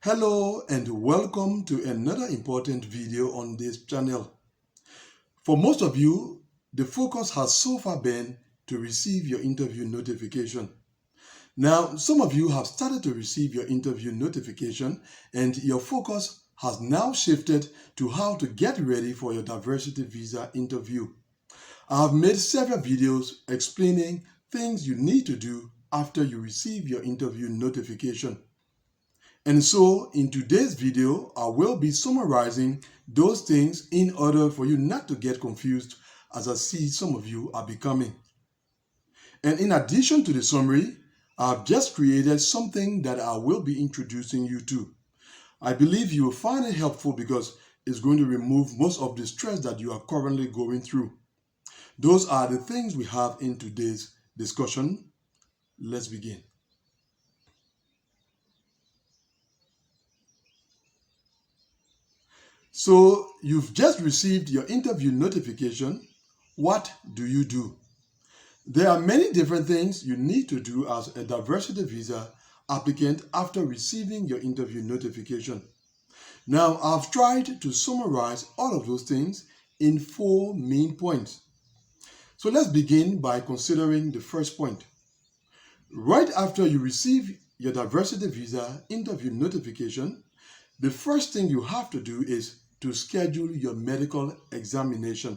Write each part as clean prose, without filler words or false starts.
Hello and welcome to another important video on this channel. For most of you, the focus has so far been to receive your interview notification. Now, some of you have started to receive your interview notification and your focus has now shifted to how to get ready for your diversity visa interview. I have made several videos explaining things you need to do after you receive your interview notification. And so in today's video, I will be summarizing those things in order for you not to get confused as I see some of you are becoming. And in addition to the summary, I've just created something that I will be introducing you to. I believe you will find it helpful because it's going to remove most of the stress that you are currently going through. Those are the things we have in today's discussion. Let's begin. So you've just received your interview notification. What do you do? There are many different things you need to do as a diversity visa applicant after receiving your interview notification. Now, I've tried to summarize all of those things in 4 main points. So let's begin by considering the first point. Right after you receive your diversity visa interview notification, the first thing you have to do is to schedule your medical examination.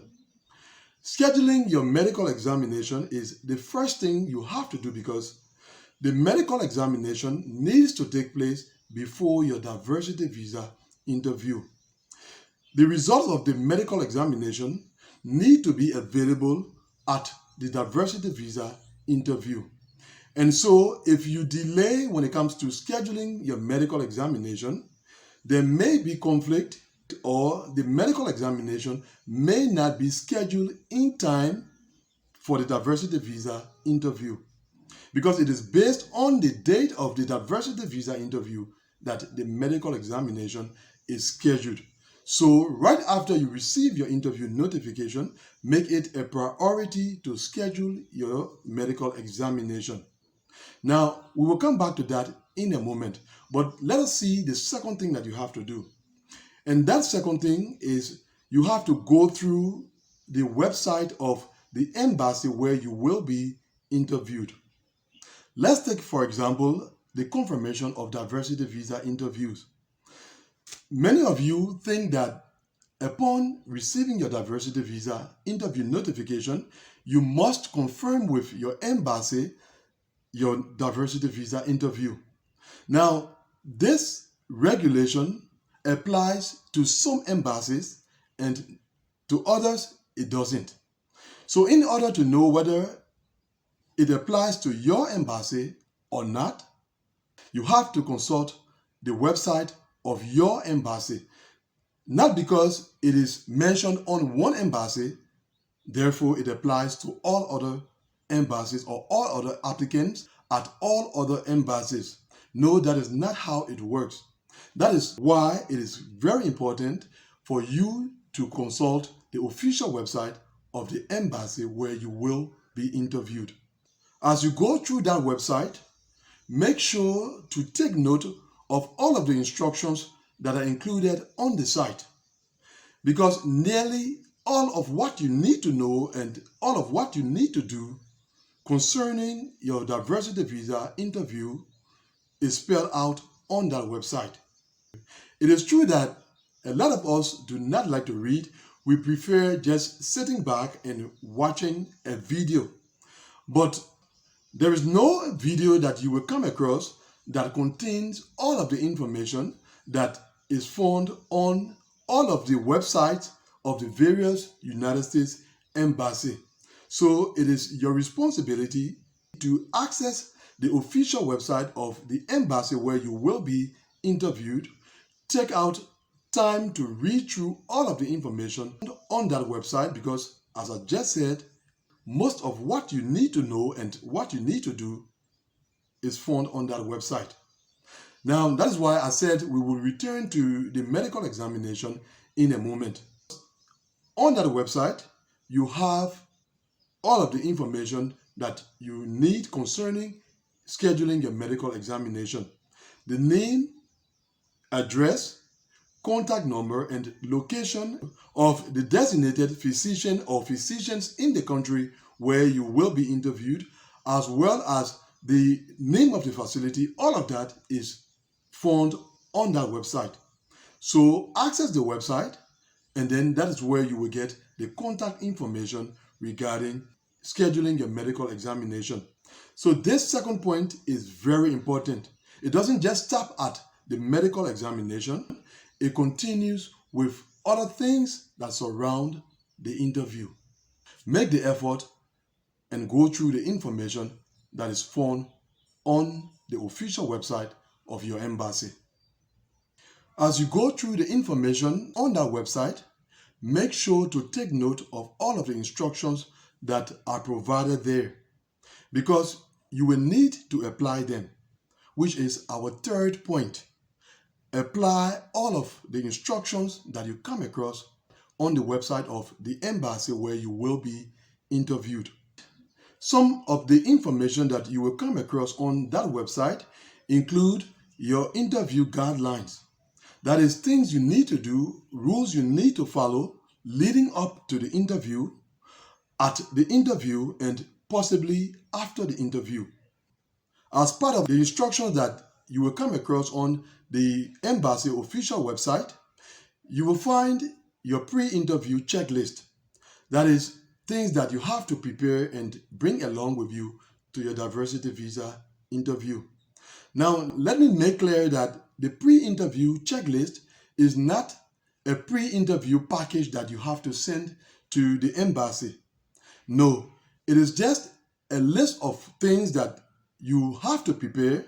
Scheduling your medical examination is the first thing you have to do because the medical examination needs to take place before your diversity visa interview. The results of the medical examination need to be available at the diversity visa interview. And so if you delay when it comes to scheduling your medical examination, there may be conflict or the medical examination may not be scheduled in time for the diversity visa interview because it is based on the date of the diversity visa interview that the medical examination is scheduled. So right after you receive your interview notification, make it a priority to schedule your medical examination. Now, we will come back to that in a moment, but let us see the second thing that you have to do. And that second thing is you have to go through the website of the embassy where you will be interviewed. Let's take, for example, the confirmation of diversity visa interviews. Many of you think that upon receiving your diversity visa interview notification, you must confirm with your embassy your diversity visa interview. Now, this regulation applies to some embassies and to others it doesn't. So in order to know whether it applies to your embassy or not, you have to consult the website of your embassy. Not because it is mentioned on one embassy, therefore it applies to all other embassies or all other applicants at all other embassies. No, that is not how it works. That is why it is very important for you to consult the official website of the embassy where you will be interviewed. As you go through that website, make sure to take note of all of the instructions that are included on the site, because nearly all of what you need to know and all of what you need to do concerning your diversity visa interview is spelled out on that website. It is true that a lot of us do not like to read. We prefer just sitting back and watching a video. But there is no video that you will come across that contains all of the information that is found on all of the websites of the various United States embassy. So it is your responsibility to access the official website of the embassy where you will be interviewed. Take out time to read through all of the information on that website because, as I just said, most of what you need to know and what you need to do is found on that website. Now, that is why I said we will return to the medical examination in a moment. On that website, you have all of the information that you need concerning scheduling your medical examination. The name address, contact number, and location of the designated physician or physicians in the country where you will be interviewed, as well as the name of the facility. All of that is found on that website. So access the website, and then that is where you will get the contact information regarding scheduling your medical examination. So this second point is very important. It doesn't just stop at the medical examination. It continues with other things that surround the interview. Make the effort and go through the information that is found on the official website of your embassy. As you go through the information on that website, make sure to take note of all of the instructions that are provided there, because you will need to apply them, which is our third point. Apply all of the instructions that you come across on the website of the embassy where you will be interviewed. Some of the information that you will come across on that website include your interview guidelines. That is things you need to do, rules you need to follow leading up to the interview, at the interview, and possibly after the interview. As part of the instructions that you will come across on the embassy official website, you will find your pre-interview checklist. That is things that you have to prepare and bring along with you to your diversity visa interview. Now, let me make clear that the pre-interview checklist is not a pre-interview package that you have to send to the embassy. No, it is just a list of things that you have to prepare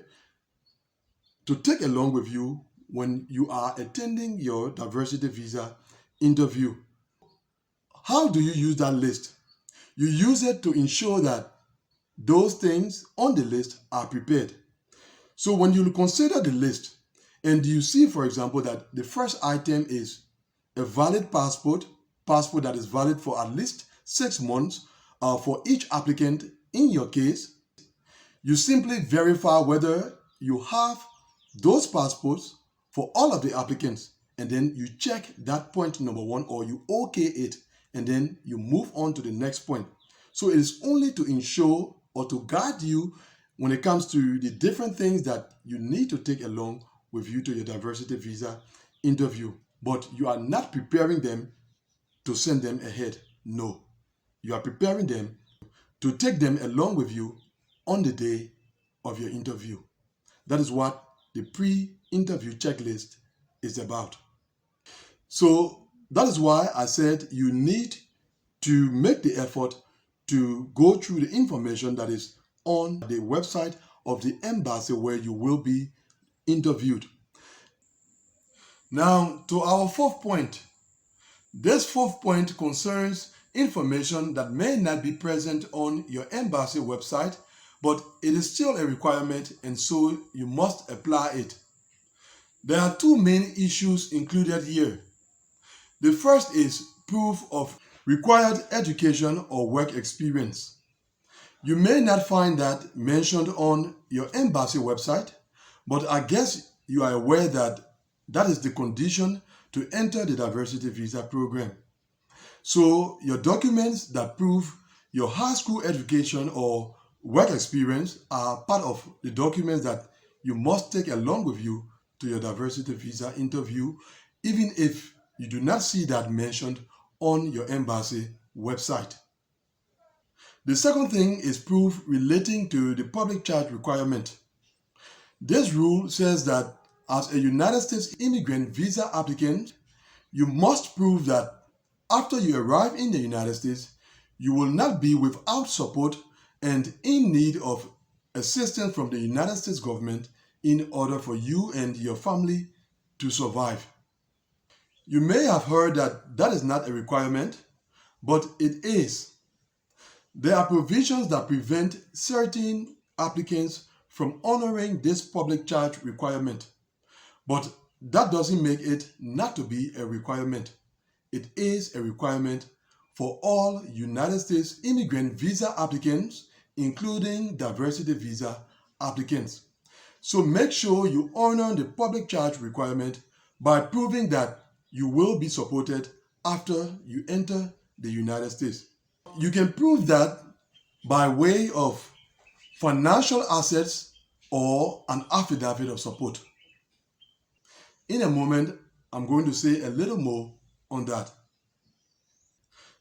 to take along with you when you are attending your diversity visa interview. How do you use that list? You use it to ensure that those things on the list are prepared. So when you consider the list and you see, for example, that the first item is a valid passport that is valid for at least 6 months for each applicant in your case, you simply verify whether you have those passports for all of the applicants, and then you check that point number 1, or you OK it, and then you move on to the next point. So it is only to ensure or to guide you when it comes to the different things that you need to take along with you to your diversity visa interview. But you are not preparing them to send them ahead. No, you are preparing them to take them along with you on the day of your interview. That is what the pre-interview checklist is about. So that is why I said you need to make the effort to go through the information that is on the website of the embassy where you will be interviewed. Now, to our fourth point. This fourth point concerns information that may not be present on your embassy website, but it is still a requirement, and so you must apply it. There are two main issues included here. The first is proof of required education or work experience. You may not find that mentioned on your embassy website, but I guess you are aware that that is the condition to enter the diversity visa program. So your documents that prove your high school education or work experience are part of the documents that you must take along with you to your diversity visa interview, even if you do not see that mentioned on your embassy website. The second thing is proof relating to the public charge requirement. This rule says that as a United States immigrant visa applicant, you must prove that after you arrive in the United States, you will not be without support and in need of assistance from the United States government in order for you and your family to survive. You may have heard that that is not a requirement, but it is. There are provisions that prevent certain applicants from honoring this public charge requirement, but that doesn't make it not to be a requirement. It is a requirement for all United States immigrant visa applicants, including diversity visa applicants. So make sure you honor the public charge requirement by proving that you will be supported after you enter the United States. You can prove that by way of financial assets or an affidavit of support. In a moment, I'm going to say a little more on that.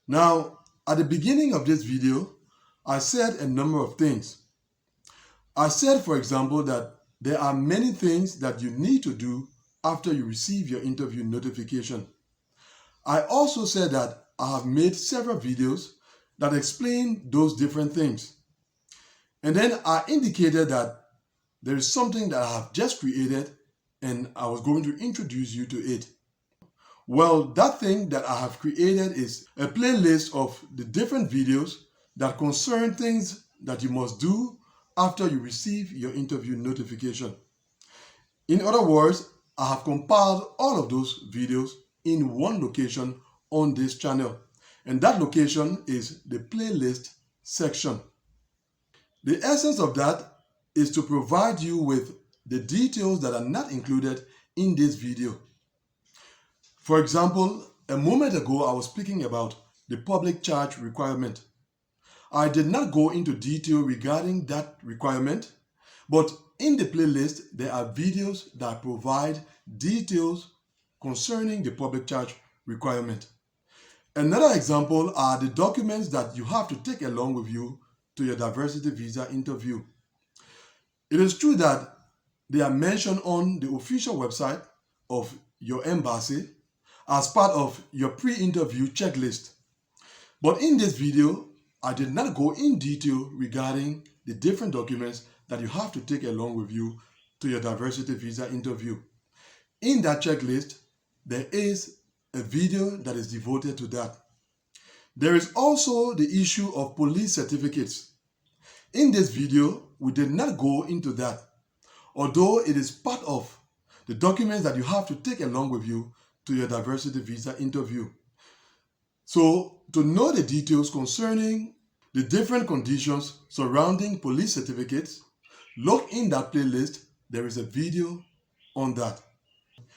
Now, at the beginning of this video, I said a number of things. I said, for example, that there are many things that you need to do after you receive your interview notification. I also said that I have made several videos that explain those different things. And then I indicated that there is something that I have just created and I was going to introduce you to it. Well, that thing that I have created is a playlist of the different videos that concern things that you must do after you receive your interview notification. In other words, I have compiled all of those videos in one location on this channel, and that location is the playlist section. The essence of that is to provide you with the details that are not included in this video. For example, a moment ago I was speaking about the public charge requirement. I did not go into detail regarding that requirement, but in the playlist there are videos that provide details concerning the public charge requirement. Another example are the documents that you have to take along with you to your diversity visa interview. It is true that they are mentioned on the official website of your embassy as part of your pre-interview checklist. But in this video, I did not go in detail regarding the different documents that you have to take along with you to your diversity visa interview. In that checklist, there is a video that is devoted to that. There is also the issue of police certificates. In this video, we did not go into that, although it is part of the documents that you have to take along with you to your diversity visa interview. So, to know the details concerning the different conditions surrounding police certificates, look in that playlist. There is a video on that.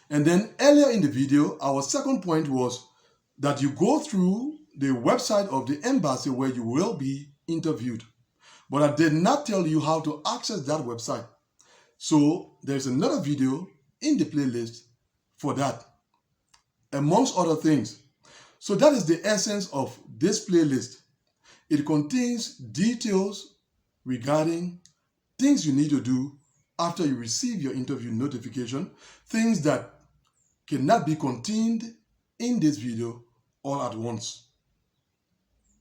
And then earlier in the video, our second point was that you go through the website of the embassy where you will be interviewed. But I did not tell you how to access that website. So there's another video in the playlist for that, amongst other things. So that is the essence of this playlist. It contains details regarding things you need to do after you receive your interview notification, things that cannot be contained in this video all at once.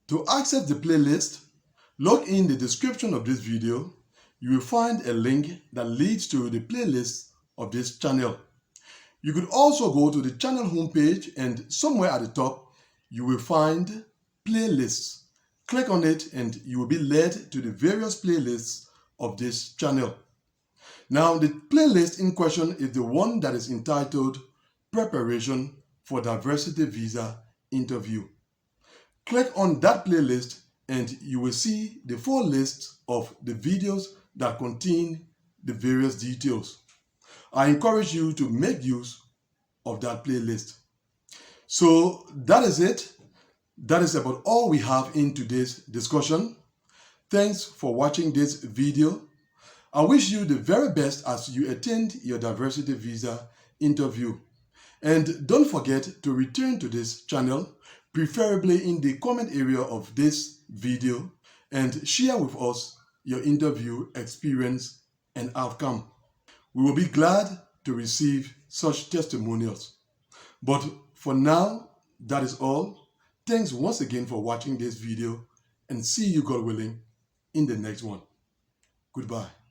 To access the playlist, look in the description of this video. You will find a link that leads to the playlist of this channel. You could also go to the channel homepage, and somewhere at the top, you will find playlists. Click on it and you will be led to the various playlists of this channel. Now, the playlist in question is the one that is entitled Preparation for Diversity Visa Interview. Click on that playlist and you will see the full list of the videos that contain the various details. I encourage you to make use of that playlist. So that is it. That is about all we have in today's discussion. Thanks for watching this video. I wish you the very best as you attend your diversity visa interview. And don't forget to return to this channel, preferably in the comment area of this video, and share with us your interview experience and outcome. We will be glad to receive such testimonials. But for now, that is all. Thanks once again for watching this video, and see you, God willing, in the next one. Goodbye.